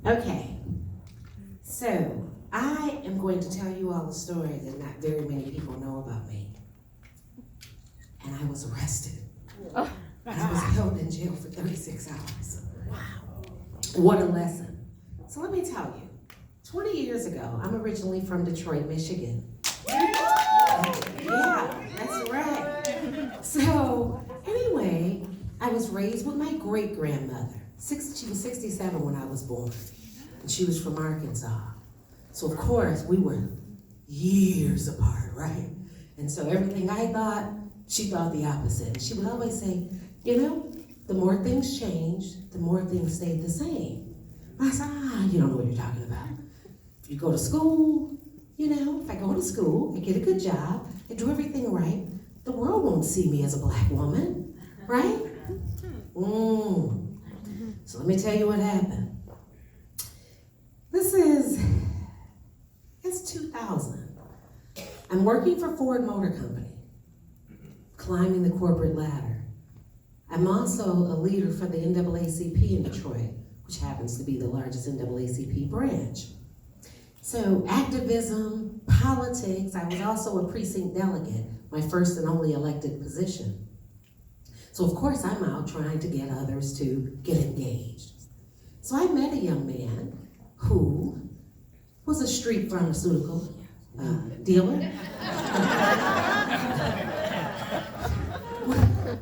Okay, so I am going to tell you all a story that not very many people know about me. And I was arrested. And I was held in jail for 36 hours. Wow. What a lesson. So let me tell you, 20 years ago, I'm originally from Detroit, Michigan. Yeah, that's right. So anyway, I was raised with my great-grandmother. She was 67 when I was born, and she was from Arkansas. So of course, we were years apart, right? And so everything I thought, she thought the opposite. And she would always say, you know, the more things changed, the more things stayed the same. I said, you don't know what you're talking about. If you go to school, you know, if I go to school, I get a good job, I do everything right, the world won't see me as a black woman, right? So let me tell you what happened. It's 2000. I'm working for Ford Motor Company, climbing the corporate ladder. I'm also a leader for the NAACP in Detroit, which happens to be the largest NAACP branch. So activism, politics, I was also a precinct delegate, my first and only elected position. So of course I'm out trying to get others to get engaged. So I met a young man who was a street pharmaceutical dealer.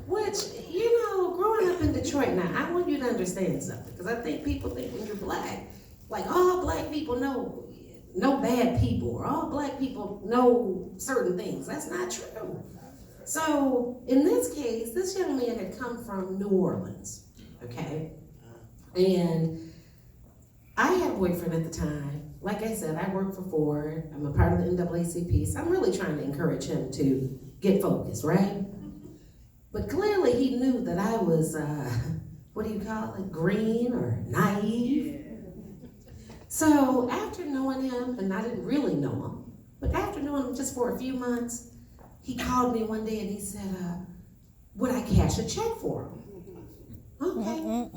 Which, you know, growing up in Detroit, now I want you to understand something, because I think people think when you're black, like all black people know bad people, or all black people know certain things. That's not true. So in this case, this young man had come from New Orleans, okay? And I had a boyfriend at the time. Like I said, I work for Ford. I'm a part of the NAACP, so I'm really trying to encourage him to get focused, right? But clearly he knew that I was, what do you call it, green or naive? So after knowing him, and I didn't really know him, but after knowing him just for a few months, he called me one day and he said, would I cash a check for him? Okay.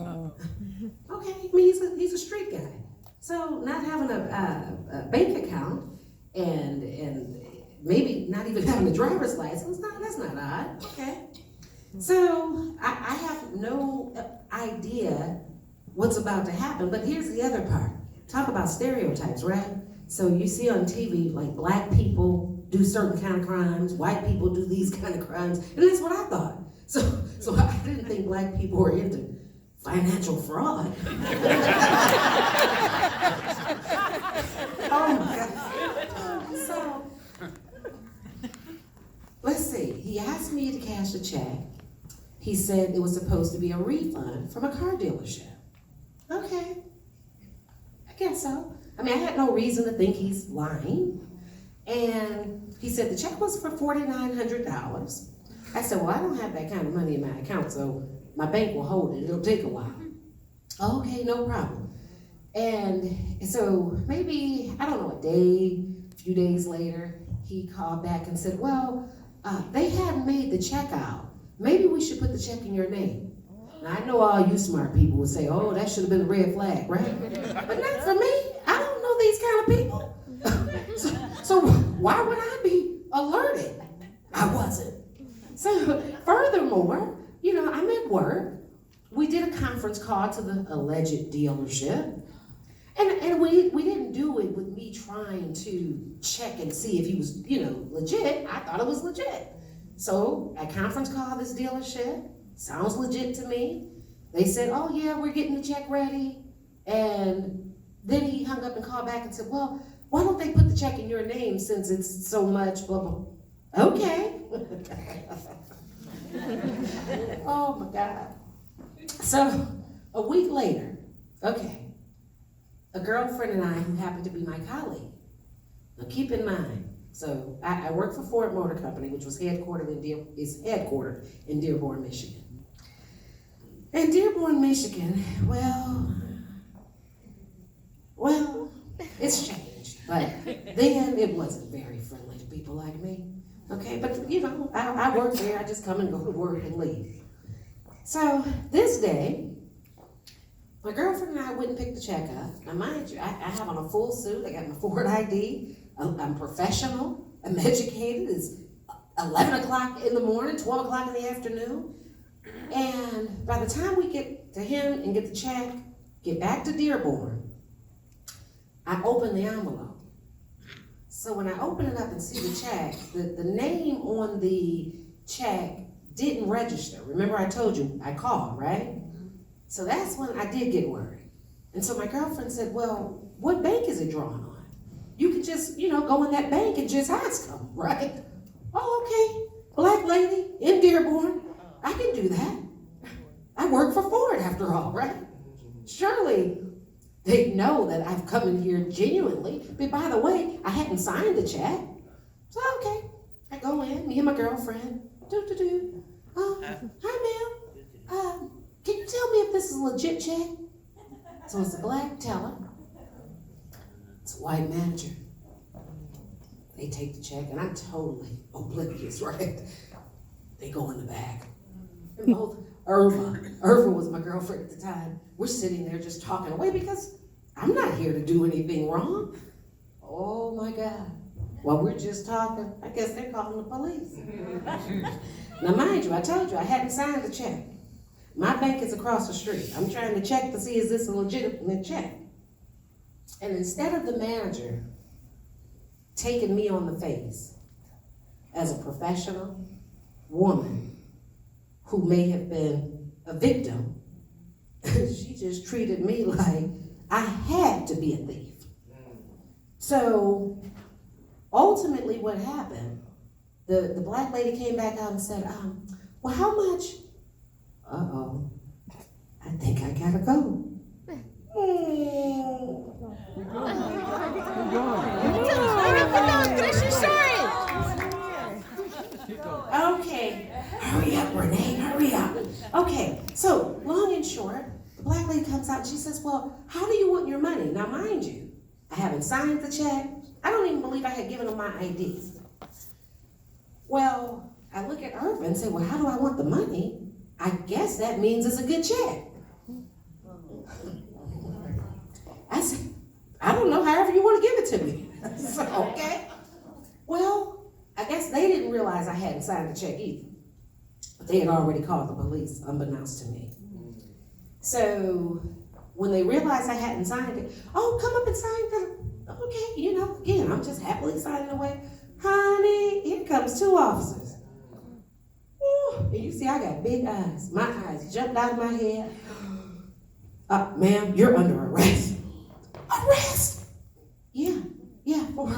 Okay, I mean, he's a street guy. So not having a bank account and maybe not even having a driver's license, that's not odd, okay. So I have no idea what's about to happen, but here's the other part. Talk about stereotypes, right? So you see on TV, like black people do certain kind of crimes, white people do these kind of crimes, and that's what I thought. So I didn't think black people were into financial fraud. Oh my God. So, let's see, he asked me to cash a check. He said it was supposed to be a refund from a car dealership. Okay, I guess so. I mean, I had no reason to think he's lying. And he said the check was for $4,900. I said, well, I don't have that kind of money in my account, so my bank will hold it. It'll take a while. Okay, no problem. And so maybe, I don't know, a few days later, he called back and said, well, they hadn't made the check out. Maybe we should put the check in your name. Now, I know all you smart people would say, oh, that should have been a red flag, right? But not for me. I don't know these kind of people. So why would I be alerted? I wasn't. So furthermore, you know, I'm at work. We did a conference call to the alleged dealership. And we didn't do it with me trying to check and see if he was, you know, legit. I thought it was legit. So I conference called this dealership. Sounds legit to me. They said, oh yeah, we're getting the check ready. And then he hung up and called back and said, well, why don't they put the check in your name since it's so much, blah, blah. Okay. Oh my God. So a week later, okay, a girlfriend and I, who happened to be my colleague. Now keep in mind, so I work for Ford Motor Company, which was headquartered in Dearborn, Michigan. And Dearborn, Michigan, well, it's changed, but then it wasn't very friendly to people like me. Okay, but you know, I work there, I just come and go to work and leave. So this day, My girlfriend and I went and picked the check up. Now mind you, I have on a full suit, I got my Ford ID, I'm professional, I'm educated, it's 11 o'clock in the morning, 12 o'clock in the afternoon. And by the time we get to him and get the check, get back to Dearborn, I open the envelope. So when I open it up and see the check, the name on the check didn't register. Remember I told you, I called, right? So that's when I did get worried. And so my girlfriend said, well, what bank is it drawn on? You could just, go in that bank and just ask them, right? Oh, okay, black lady in Dearborn, I can do that. I work for Ford after all, right? Surely they know that I've come in here genuinely. But by the way, I hadn't signed the check. So, okay, I go in, me and my girlfriend, hi ma'am, can you tell me if this is a legit check? So it's a black teller, it's a white manager. They take the check and I'm totally oblivious, right? They go in the back. And both Irva was my girlfriend at the time. We're sitting there just talking away because I'm not here to do anything wrong. Oh my God. While we're just talking, I guess they're calling the police. Now mind you, I told you I hadn't signed the check. My bank is across the street. I'm trying to check to see is this a legitimate check. And instead of the manager taking me on the face as a professional woman who may have been a victim, she just treated me like I had to be a thief. So ultimately what happened, the black lady came back out and said, well, how much? Uh-oh, I think I gotta go. Okay, hurry up, Renee, hurry up. Okay, so long and short, the black lady comes out and she says, well, how do you want your money? Now mind you, I haven't signed the check. I don't even believe I had given them my ID. Well, I look at Irva and say, well, how do I want the money? I guess that means it's a good check. I said, I don't know, however you want to give it to me. So, okay. Well, I guess they didn't realize I hadn't signed the check either. But they had already called the police, unbeknownst to me. So when they realized I hadn't signed it, oh, come up and sign the, okay, again, I'm just happily signing away. Honey, here comes 2 officers. Ooh, and you see, I got big eyes. My eyes jumped out of my head. Ma'am, you're under arrest. Arrest? Yeah, for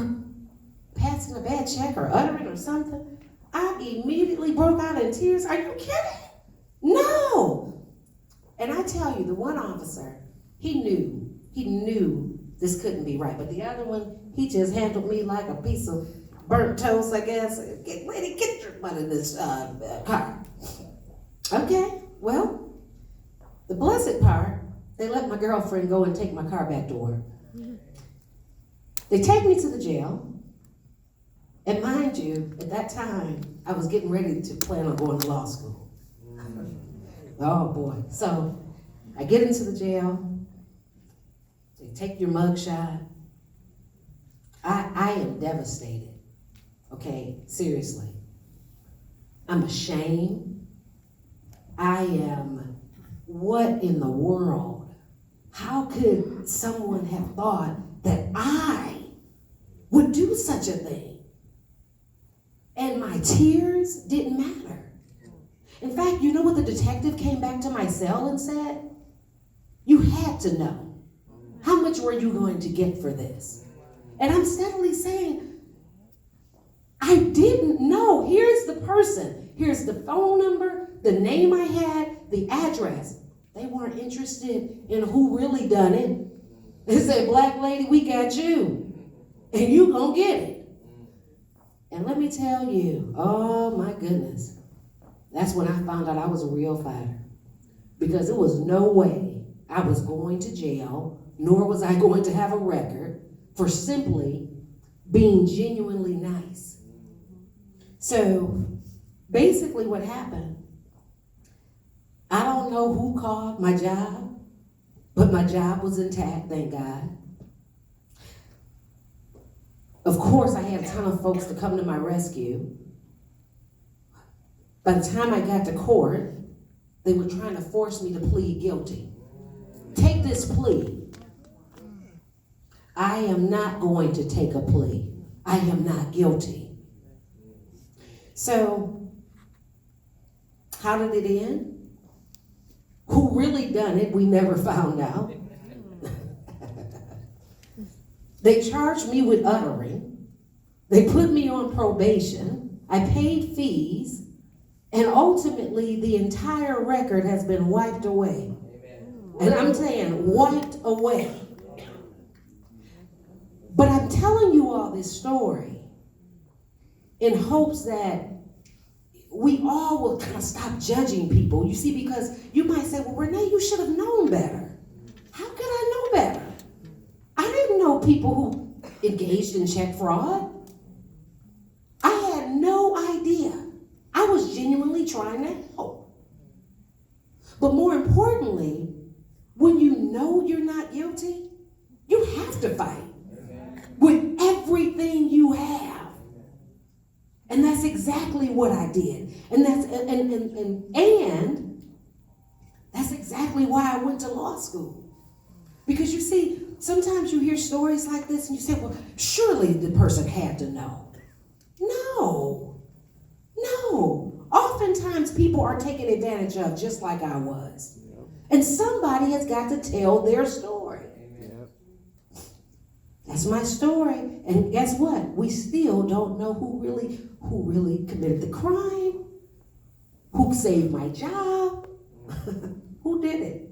passing a bad check or uttering or something. I immediately broke out in tears. Are you kidding? No. And I tell you, the one officer, he knew this couldn't be right. But the other one, he just handled me like a piece of burnt toast, I guess. Lady, get your butt in this car. Okay, well, the blessed part, they let my girlfriend go and take my car back to work. They take me to the jail. And mind you, at that time, I was getting ready to plan on going to law school. Oh boy. So I get into the jail. They take your mugshot. I am devastated. Okay, seriously. I'm ashamed. I am, what in the world? How could someone have thought that I would do such a thing? And my tears didn't matter. In fact, you know what the detective came back to my cell and said? You had to know. How much were you going to get for this? And I'm steadily saying, I didn't know. Here's the person. Here's the phone number, the name I had, the address. They weren't interested in who really done it. They said, black lady, we got you. And you gonna get it. And let me tell you, oh my goodness. That's when I found out I was a real fighter. Because there was no way I was going to jail, nor was I going to have a record for simply being genuinely nice. So basically what happened, I don't know who called my job, But my job was intact, thank God. Of course, I had a ton of folks to come to my rescue. By the time I got to court, they were trying to force me to plead guilty. Take this plea. I am not going to take a plea. I am not guilty. So, how did it end? Who really done it, we never found out. They charged me with uttering. They put me on probation. I paid fees. And ultimately, the entire record has been wiped away. And I'm saying wiped away. But I'm telling you all this story in hopes that we all will kind of stop judging people. You see, because you might say, well, Renee, you should have known better. How could I know better? I didn't know people who engaged in check fraud. I had no idea. I was genuinely trying to help. But more importantly, when you know you're not guilty, you have to fight with everything you have. And that's exactly what I did. And that's exactly why I went to law school. Because you see, sometimes you hear stories like this and you say, well, surely the person had to know. No. Oftentimes people are taken advantage of just like I was. And somebody has got to tell their story. That's my story. And guess what? We still don't know who really committed the crime, who saved my job, who did it.